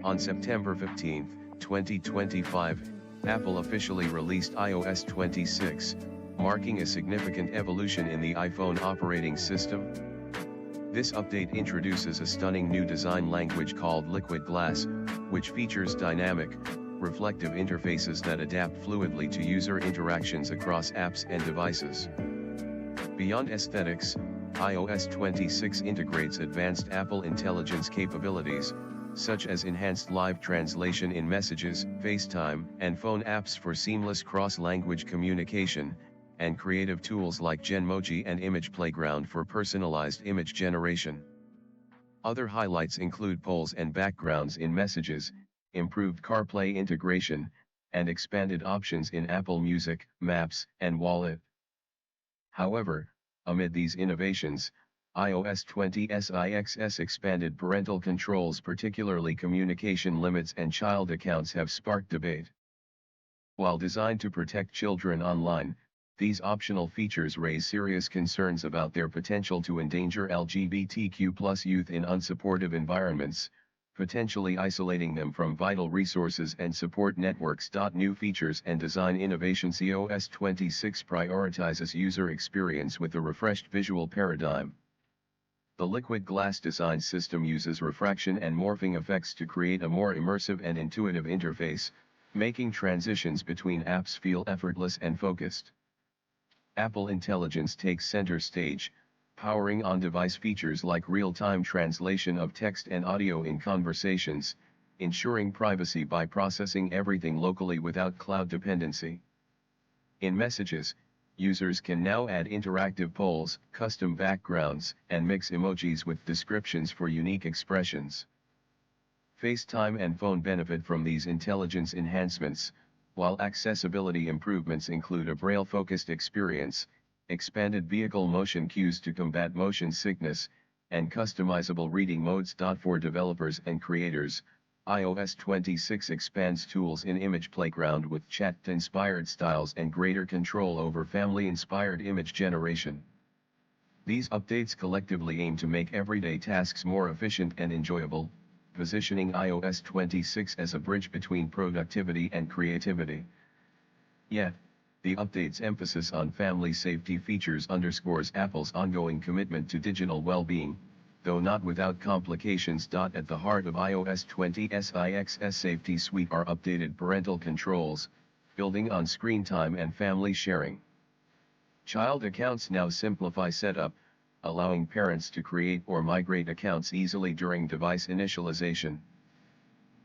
On September 15, 2025, Apple officially released iOS 26, marking a significant evolution in the iPhone operating system. This update introduces a stunning new design language called Liquid Glass, which features dynamic, reflective interfaces that adapt fluidly to user interactions across apps and devices. Beyond aesthetics, iOS 26 integrates advanced Apple Intelligence capabilities, such as enhanced live translation in Messages, FaceTime, and phone apps for seamless cross-language communication, and creative tools like Genmoji and Image Playground for personalized image generation. Other highlights include polls and backgrounds in Messages, improved CarPlay integration, and expanded options in Apple Music, Maps, and Wallet. However, amid these innovations, iOS 26's expanded parental controls, particularly communication limits and child accounts, have sparked debate. While designed to protect children online, these optional features raise serious concerns about their potential to endanger LGBTQ+ youth in unsupportive environments, potentially isolating them from vital resources and support networks. New features and design innovations. iOS 26 prioritizes user experience with a refreshed visual paradigm. The Liquid Glass design system uses refraction and morphing effects to create a more immersive and intuitive interface, making transitions between apps feel effortless and focused. Apple Intelligence takes center stage, powering on-device features like real-time translation of text and audio in conversations, ensuring privacy by processing everything locally without cloud dependency. In Messages, users can now add interactive polls, custom backgrounds, and mix emojis with descriptions for unique expressions. FaceTime and phone benefit from these intelligence enhancements, while accessibility improvements include a braille-focused experience, expanded vehicle motion cues to combat motion sickness, and customizable reading modes. For developers and creators, iOS 26 expands tools in Image Playground with chat-inspired styles and greater control over family-inspired image generation. These updates collectively aim to make everyday tasks more efficient and enjoyable, positioning iOS 26 as a bridge between productivity and creativity. Yet, the update's emphasis on family safety features underscores Apple's ongoing commitment to digital well-being, though not without complications. At the heart of iOS 26's safety suite are updated parental controls, building on screen time and family sharing. Child accounts now simplify setup, allowing parents to create or migrate accounts easily during device initialization.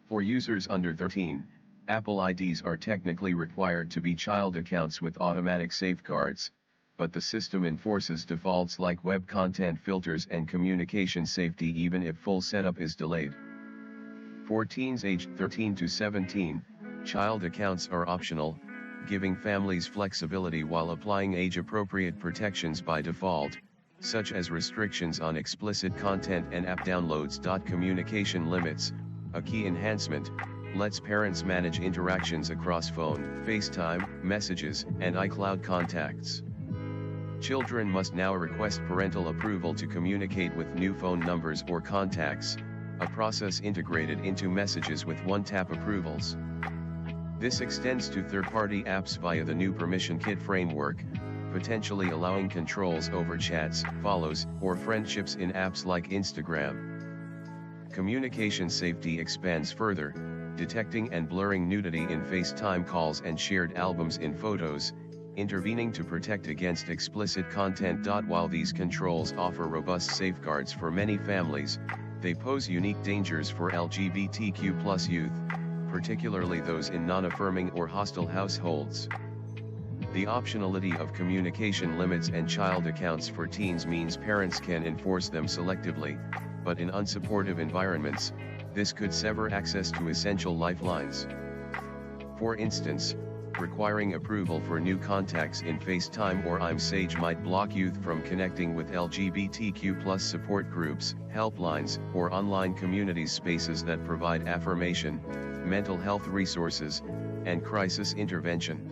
For users under 13, Apple IDs are technically required to be child accounts with automatic safeguards, but the system enforces defaults like web content filters and communication safety even if full setup is delayed. For teens aged 13 to 17, child accounts are optional, giving families flexibility while applying age-appropriate protections by default, such as restrictions on explicit content and app downloads. Communication limits, a key enhancement, lets parents manage interactions across phone, FaceTime, Messages, and iCloud contacts. Children must now request parental approval to communicate with new phone numbers or contacts, a process integrated into Messages with one-tap approvals. This extends to third-party apps via the new Permission Kit framework, potentially allowing controls over chats, follows, or friendships in apps like Instagram. Communication safety expands further, detecting and blurring nudity in FaceTime calls and shared albums in photos, intervening to protect against explicit content. While these controls offer robust safeguards for many families, they pose unique dangers for LGBTQ+ youth, particularly those in non-affirming or hostile households. The optionality of communication limits and child accounts for teens means parents can enforce them selectively, but in unsupportive environments, this could sever access to essential lifelines. For instance, requiring approval for new contacts in FaceTime or iMessage might block youth from connecting with LGBTQ+ support groups, helplines, or online community spaces that provide affirmation, mental health resources, and crisis intervention.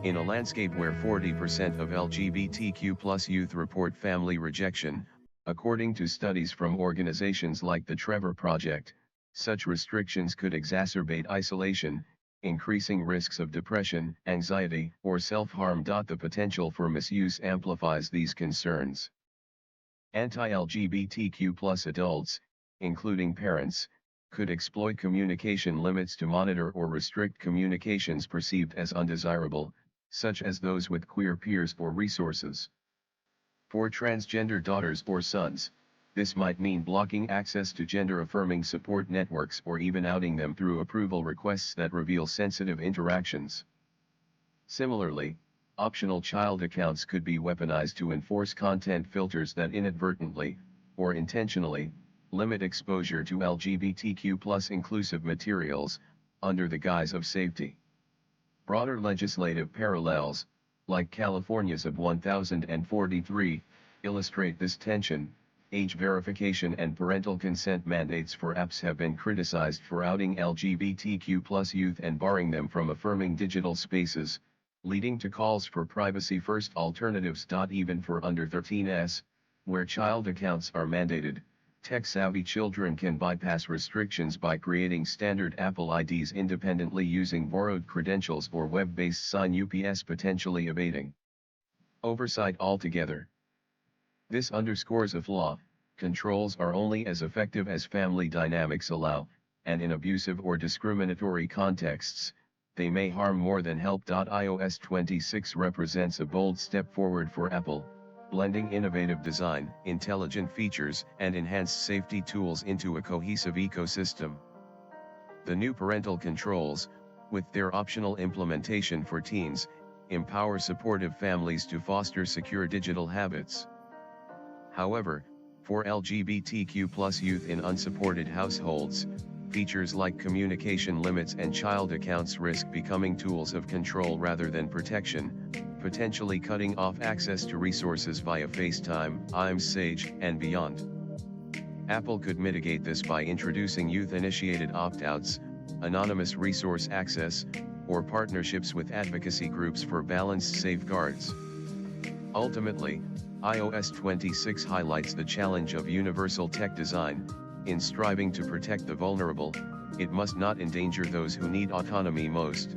In a landscape where 40% of LGBTQ+ youth report family rejection, according to studies from organizations like the Trevor Project, Such restrictions could exacerbate isolation, increasing risks of depression, anxiety, or self-harm. The potential for misuse amplifies these concerns. Anti-LGBTQ+ adults, including parents, could exploit communication limits to monitor or restrict communications perceived as undesirable, such as those with queer peers or resources. For transgender daughters or sons, this might mean blocking access to gender-affirming support networks or even outing them through approval requests that reveal sensitive interactions. Similarly, optional child accounts could be weaponized to enforce content filters that inadvertently, or intentionally, limit exposure to LGBTQ+ inclusive materials, under the guise of safety. Broader legislative parallels, like California's AB 1043, illustrate this tension. Age verification and parental consent mandates for apps have been criticized for outing LGBTQ+ youth and barring them from affirming digital spaces, leading to calls for privacy-first alternatives. Even for under 13s, where child accounts are mandated, tech-savvy children can bypass restrictions by creating standard Apple IDs independently using borrowed credentials or web-based sign-ups, potentially evading oversight altogether. This underscores a flaw: controls are only as effective as family dynamics allow, and in abusive or discriminatory contexts, they may harm more than help. iOS 26 represents a bold step forward for Apple, blending innovative design, intelligent features, and enhanced safety tools into a cohesive ecosystem. The new parental controls, with their optional implementation for teens, empower supportive families to foster secure digital habits. However, for LGBTQ+ youth in unsupported households, features like communication limits and child accounts risk becoming tools of control rather than protection, potentially cutting off access to resources via FaceTime, iMessage, and beyond. Apple could mitigate this by introducing youth-initiated opt-outs, anonymous resource access, or partnerships with advocacy groups for balanced safeguards. Ultimately, iOS 26 highlights the challenge of universal tech design. In striving to protect the vulnerable, it must not endanger those who need autonomy most.